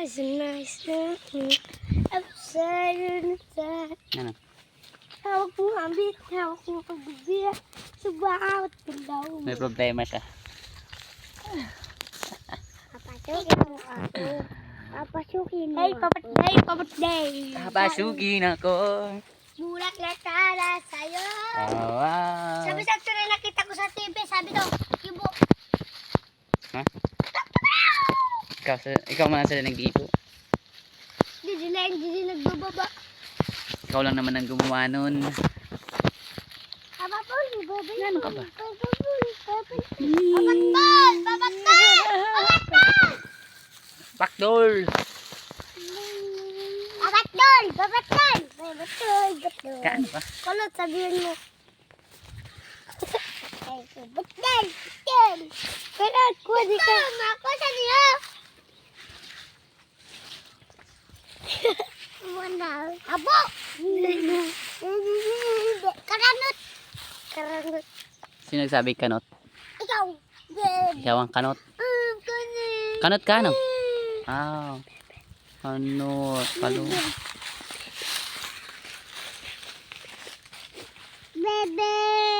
nice and nice na. Upside down. Ano? Hawak mo ambit, hawak mo pagbibiya. Sa bawat pilaw mo. May problema siya. Papasukin mo ako. Papasukin mo ako. Hey, papatday. Papasukin ako. Bulak na tala sa'yo. Oh, wow. Sabi sa na nakita ko sa TV, sabi daw, ibo. Ha? Ikaw man sila nag-ibo. Hindi nagbababa. Ikaw lang naman ang gumawa nun. Aba po, ibabay. Ano ka ba? Pabatbol! Pabatbol! Pabatbol! Backdoor! Pabatbol! Pabatbol! Pabatbol! Pabatbol! Kaano ba? Kulot, sabihin mo. Pabatbol! Pabatbol! Kulot, kuwadi ka. Ako sa niyo. Wala. Abo! Karanot! Karanot. Sino nagsabi kanot? Ikaw! Ikaw ang kanot. Kanot! Kanot ka no? Ah. Kanot. Palo. Bebe!